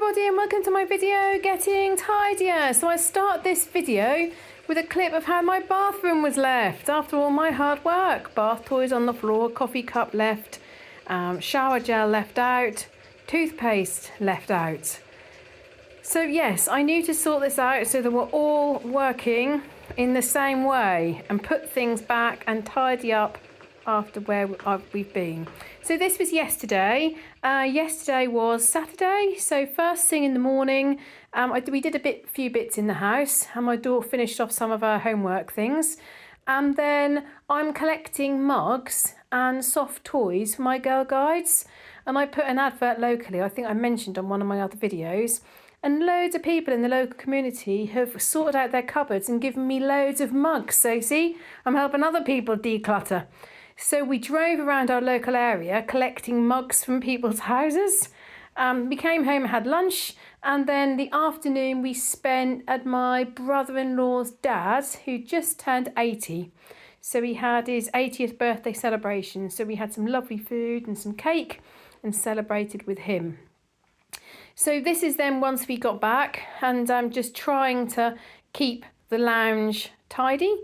everybody and welcome to my video getting tidier. So I start this video with a clip of how my bathroom was left after all my hard work. Bath toys on the floor, coffee cup left, shower gel left out, toothpaste left out. So yes, I knew to sort this out so that we're all working in the same way and put things back and tidy up after where we've been. So this was yesterday. Yesterday was Saturday, so first thing in the morning, we did a few bits in the house, and my daughter finished off some of her homework things, and then I'm collecting mugs and soft toys for my Girl Guides, and I put an advert locally. I think I mentioned on one of my other videos, and loads of people in the local community have sorted out their cupboards and given me loads of mugs. So see, I'm helping other people declutter. So we drove around our local area collecting mugs from people's houses. We came home and had lunch, and then the afternoon we spent at my brother-in-law's dad, who just turned 80. So he had his 80th birthday celebration. So we had some lovely food and some cake and celebrated with him. So this is then once we got back, and I'm just trying to keep the lounge tidy.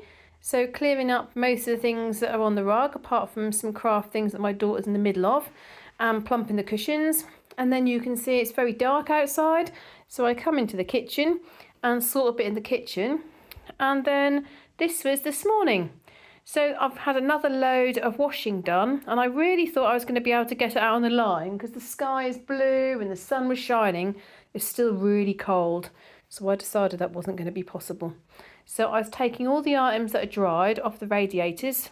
So clearing up most of the things that are on the rug, apart from some craft things that my daughter's in the middle of, and plumping the cushions. And then you can see it's very dark outside. So I come into the kitchen and sort a bit in the kitchen. And then this was this morning. So I've had another load of washing done, and I really thought I was going to be able to get it out on the line because the sky is blue and the sun was shining. It's still really cold. So I decided that wasn't going to be possible. So I was taking all the items that are dried off the radiators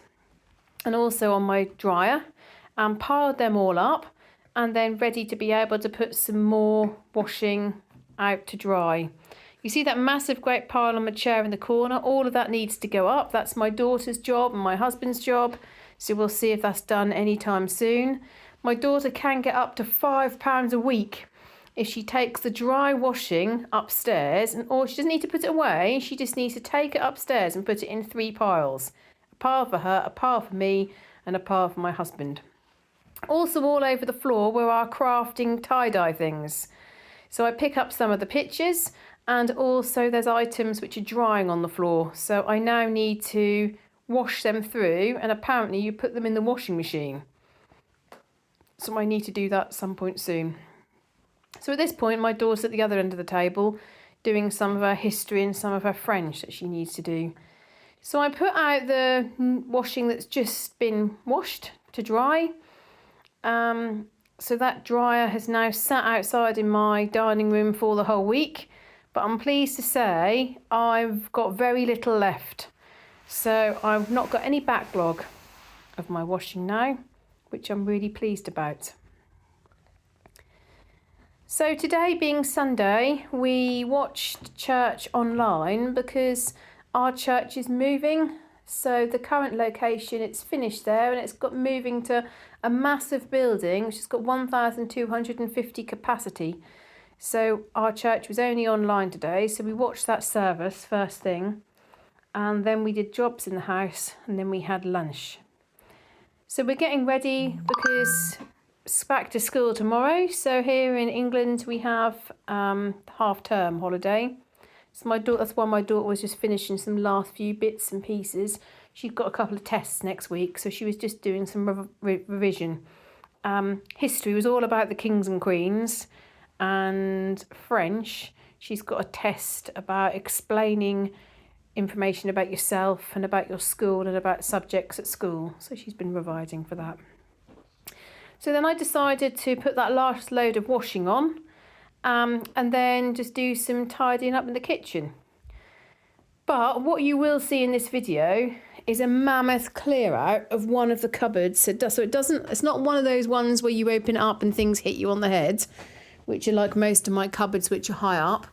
and also on my dryer and piled them all up, and then ready to be able to put some more washing out to dry. You see that massive great pile on my chair in the corner? All of that needs to go up. That's my daughter's job and my husband's job. So we'll see if that's done anytime soon. My daughter can get up to £5 a week if she takes the dry washing upstairs, or she doesn't need to put it away, she just needs to take it upstairs and put it in 3 piles. A pile for her, a pile for me, and a pile for my husband. Also all over the floor were our crafting tie-dye things. So I pick up some of the pictures, and also there's items which are drying on the floor. So I now need to wash them through, and apparently you put them in the washing machine. So I need to do that at some point soon. So at this point, my daughter's at the other end of the table doing some of her history and some of her French that she needs to do. So I put out the washing that's just been washed to dry. So that dryer has now sat outside in my dining room for the whole week. But I'm pleased to say I've got very little left. So I've not got any backlog of my washing now, which I'm really pleased about. So today being Sunday, we watched church online because our church is moving. So the current location, it's finished there, and it's got moving to a massive building which has got 1,250 capacity. So our church was only online today, so we watched that service first thing, and then we did jobs in the house, and then we had lunch. So we're getting ready because it's back to school tomorrow. So here in England we have half-term holiday. So that's why my daughter was just finishing some last few bits and pieces. She's got a couple of tests next week, so she was just doing some revision. History was all about the kings and queens, and French, she's got a test about explaining information about yourself and about your school and about subjects at school. So she's been revising for that. So then I decided to put that last load of washing on, and then just do some tidying up in the kitchen. But what you will see in this video is a mammoth clear out of one of the cupboards. It's not one of those ones where you open it up and things hit you on the head, which are like most of my cupboards which are high up,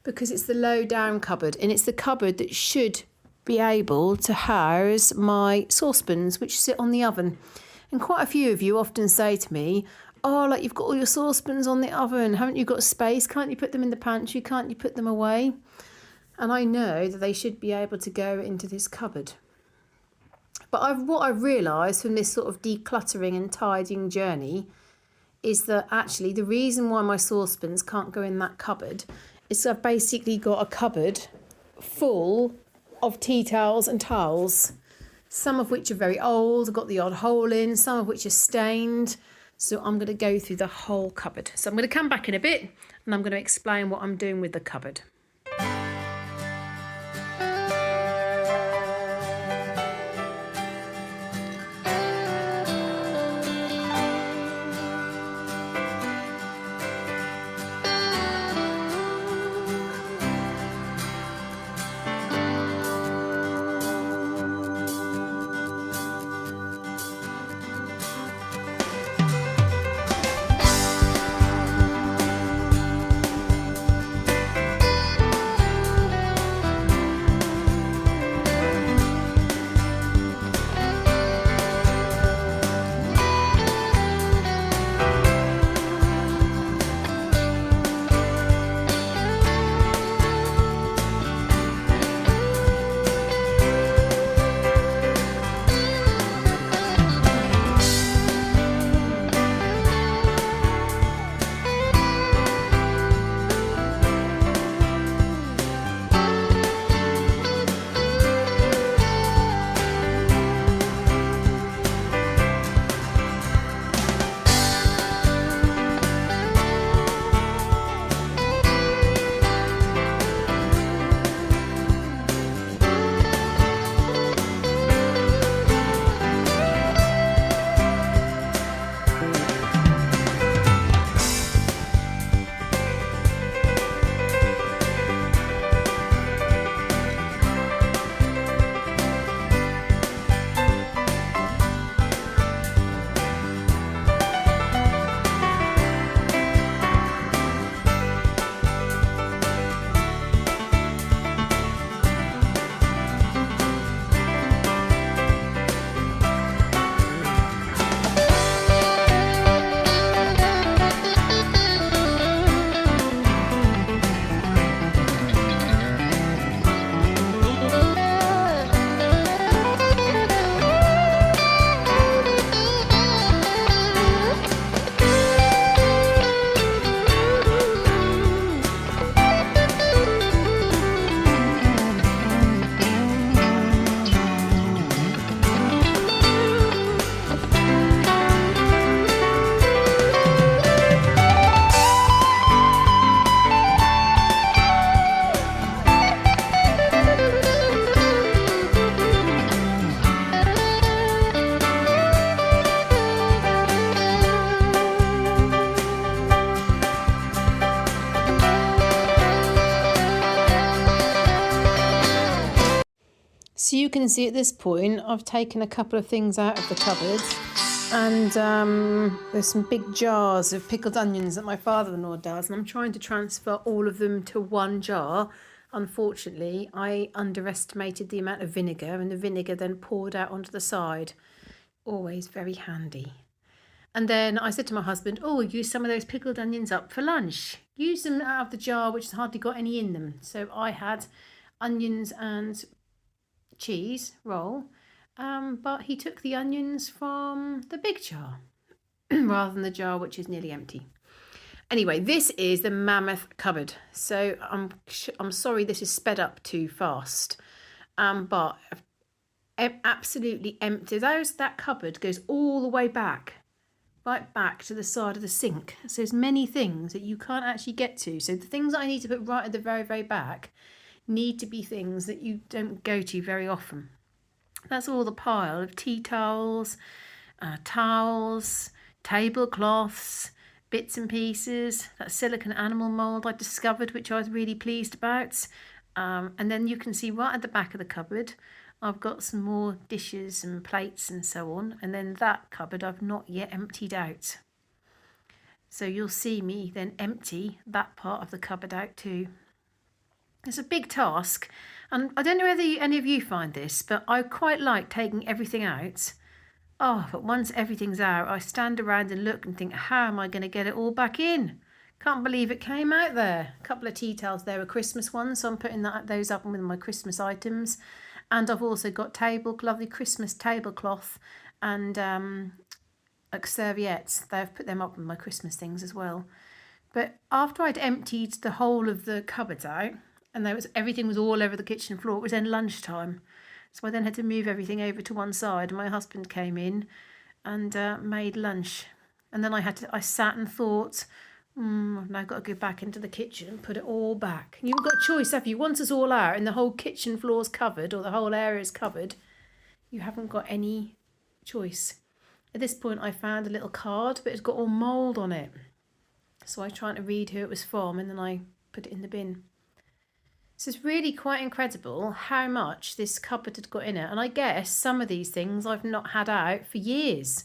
because it's the low down cupboard, and it's the cupboard that should be able to house my saucepans which sit on the oven. And quite a few of you often say to me, oh, like you've got all your saucepans on the oven, haven't you got space? Can't you put them in the pantry? Can't you put them away? And I know that they should be able to go into this cupboard. But what I've realised from this sort of decluttering and tidying journey is that actually the reason why my saucepans can't go in that cupboard is I've basically got a cupboard full of tea towels and towels, some of which are very old, I've got the odd hole in, some of which are stained. So I'm going to go through the whole cupboard. So I'm going to come back in a bit and I'm going to explain what I'm doing with the cupboard. So you can see at this point I've taken a couple of things out of the cupboard, and there's some big jars of pickled onions that my father-in-law does, and I'm trying to transfer all of them to one jar. Unfortunately, I underestimated the amount of vinegar, and the vinegar then poured out onto the side. Always very handy. And then I said to my husband, oh, use some of those pickled onions up for lunch. Use them out of the jar which has hardly got any in them. So I had onions and cheese roll, but he took the onions from the big jar rather than the jar which is nearly empty. Anyway, this is the mammoth cupboard. So I'm sorry this is sped up too fast, but absolutely empty. That cupboard goes all the way back, right back to the side of the sink. So there's many things that you can't actually get to. So the things that I need to put right at the very, very back need to be things that you don't go to very often. That's all the pile of tea towels, towels, tablecloths, bits and pieces, that silicone animal mould I discovered, which I was really pleased about. And then you can see right at the back of the cupboard, I've got some more dishes and plates and so on. And then that cupboard I've not yet emptied out. So you'll see me then empty that part of the cupboard out too. It's a big task, and I don't know whether any of you find this, but I quite like taking everything out. Oh, but once everything's out, I stand around and look and think, how am I going to get it all back in? Can't believe it came out there. A couple of tea towels there are Christmas ones, so I'm putting those up with my Christmas items. And I've also got lovely Christmas tablecloth and a like serviettes. They've put them up with my Christmas things as well. But after I'd emptied the whole of the cupboards out, and everything was all over the kitchen floor, it was then lunchtime. So I then had to move everything over to one side. My husband came in and made lunch. And then I sat and thought, I've now got to go back into the kitchen and put it all back. And you've got a choice, have you? Once it's all out and the whole kitchen floor's covered, or the whole area is covered, you haven't got any choice. At this point, I found a little card, but it's got all mould on it. So I was trying to read who it was from, and then I put it in the bin. So it's really quite incredible how much this cupboard had got in it. And I guess some of these things I've not had out for years.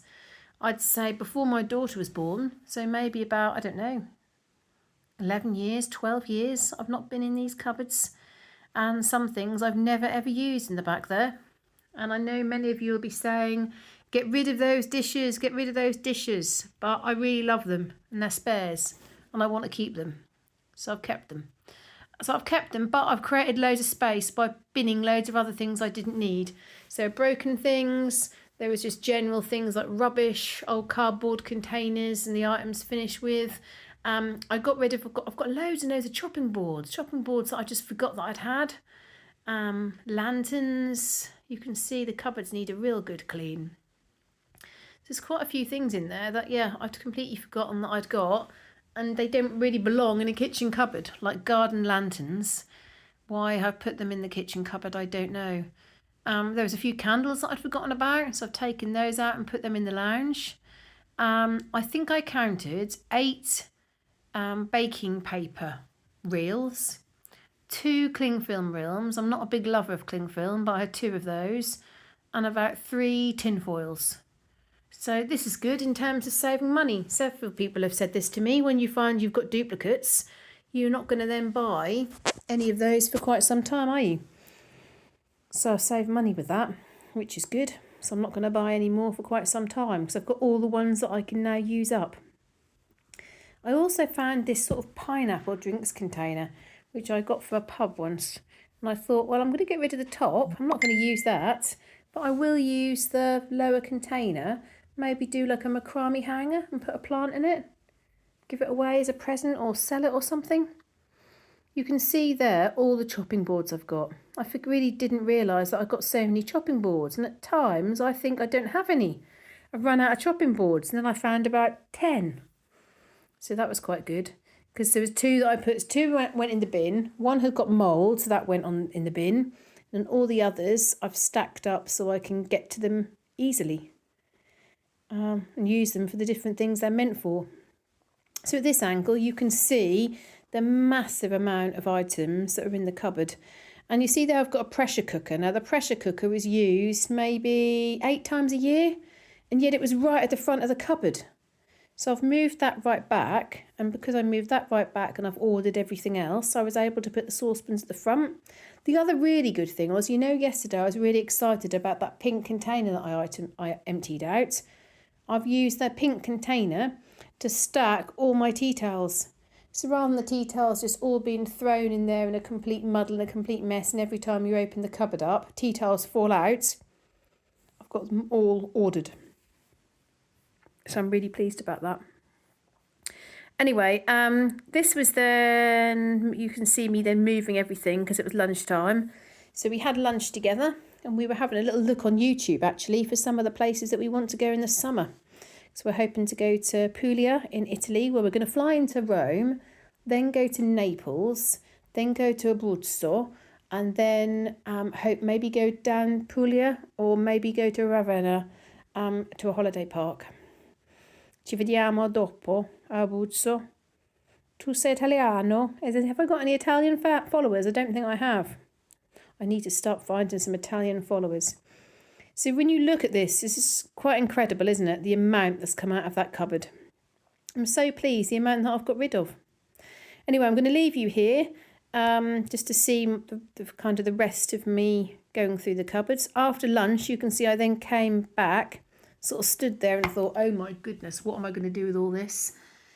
I'd say before my daughter was born, so maybe about, I don't know, 11 years, 12 years, I've not been in these cupboards. And some things I've never ever used in the back there. And I know many of you will be saying, get rid of those dishes, get rid of those dishes. But I really love them and they're spares and I want to keep them. So I've kept them. But I've created loads of space by binning loads of other things I didn't need. So broken things, there was just general things like rubbish, old cardboard containers and the items finished with. I've got loads and loads of chopping boards that I just forgot that I'd had. Lanterns, you can see the cupboards need a real good clean. There's quite a few things in there that, I'd completely forgotten that I'd got. And they don't really belong in a kitchen cupboard, like garden lanterns. Why I've put them in the kitchen cupboard, I don't know. There was a few candles that I'd forgotten about, so I've taken those out and put them in the lounge. I think I counted 8 baking paper reels, 2 cling film reels. I'm not a big lover of cling film, but I had 2 of those, and about 3 tin foils. So this is good in terms of saving money. Several people have said this to me. When you find you've got duplicates, you're not going to then buy any of those for quite some time, are you? So I save money with that, which is good. So I'm not going to buy any more for quite some time because I've got all the ones that I can now use up. I also found this sort of pineapple drinks container, which I got for a pub once. And I thought, well, I'm going to get rid of the top. I'm not going to use that, but I will use the lower container. Maybe do like a macrame hanger and put a plant in it. Give it away as a present or sell it or something. You can see there all the chopping boards I've got. I really didn't realise that I've got so many chopping boards, and at times I think I don't have any. I've run out of chopping boards and then I found about 10. So that was quite good because there was 2 that I put, 2 went in the bin. 1 had got mould, so that went on in the bin. And all the others I've stacked up so I can get to them easily. And use them for the different things they're meant for. So at this angle you can see the massive amount of items that are in the cupboard. And you see there I've got a pressure cooker. Now the pressure cooker is used maybe 8 times a year, and yet it was right at the front of the cupboard. So I've moved that right back, and because I moved that right back and I've ordered everything else, I was able to put the saucepans at the front. The other really good thing was, yesterday I was really excited about that pink container that I emptied out. I've used that pink container to stack all my tea towels. So rather than the tea towels just all being thrown in there in a complete muddle and a complete mess, and every time you open the cupboard up, tea towels fall out, I've got them all ordered. So I'm really pleased about that. Anyway, this was then, you can see me then moving everything because it was lunchtime. So we had lunch together and we were having a little look on YouTube actually for some of the places that we want to go in the summer. So we're hoping to go to Puglia in Italy, where we're going to fly into Rome, then go to Naples, then go to Abruzzo, and then maybe go down Puglia or maybe go to Ravenna to a holiday park. Ci vediamo dopo a Abruzzo. Tu sei italiano? Have I got any Italian followers? I don't think I have. I need to start finding some Italian followers. So when you look at this is quite incredible, isn't it? The amount that's come out of that cupboard. I'm so pleased, the amount that I've got rid of. Anyway, I'm going to leave you here just to see the rest of me going through the cupboards. After lunch, you can see I then came back, sort of stood there and thought, oh my goodness, what am I going to do with all this?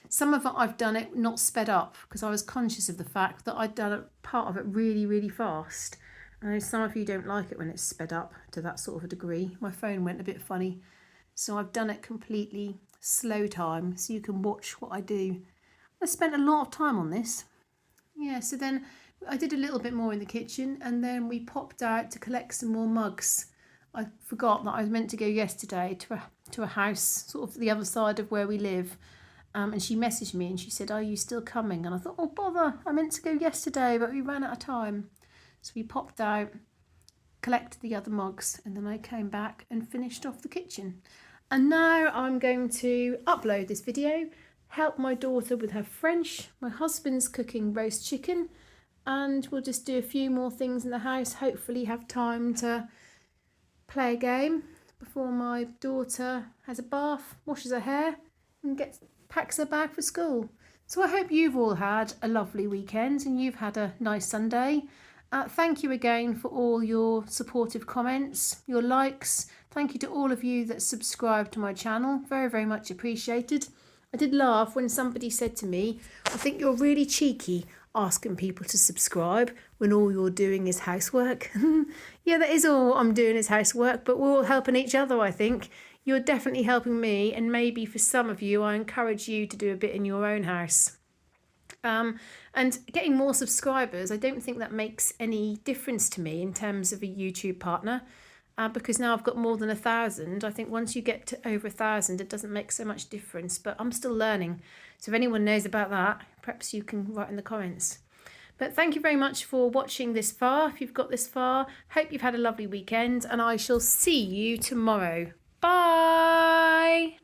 Some of it I've done it not sped up because I was conscious of the fact that I'd done a part of it really, really fast. I know some of you don't like it when it's sped up to that sort of a degree. My phone went a bit funny. So I've done it completely slow time so you can watch what I do. I spent a lot of time on this. Yeah, so then I did a little bit more in the kitchen, and then we popped out to collect some more mugs. I forgot that I was meant to go yesterday to a house sort of the other side of where we live. And she messaged me and she said, "Are you still coming?" And I thought, oh bother, I meant to go yesterday, but we ran out of time. So we popped out, collected the other mugs, and then I came back and finished off the kitchen. And now I'm going to upload this video, help my daughter with her French. My husband's cooking roast chicken, and we'll just do a few more things in the house, hopefully have time to play a game before my daughter has a bath, washes her hair, and packs her bag for school. So I hope you've all had a lovely weekend and you've had a nice Sunday. Thank you again for all your supportive comments, your likes. Thank you to all of you that subscribe to my channel. Very, very much appreciated. I did laugh when somebody said to me, "I think you're really cheeky asking people to subscribe when all you're doing is housework." Yeah, that is all I'm doing is housework, but we're all helping each other, I think. You're definitely helping me, and maybe for some of you, I encourage you to do a bit in your own house. And getting more subscribers, I don't think that makes any difference to me in terms of a YouTube partner, because now I've got more than 1,000. I think once you get to over 1,000, it doesn't make so much difference, but I'm still learning. So if anyone knows about that, perhaps you can write in the comments. But thank you very much for watching this far. If you've got this far, hope you've had a lovely weekend, and I shall see you tomorrow. Bye!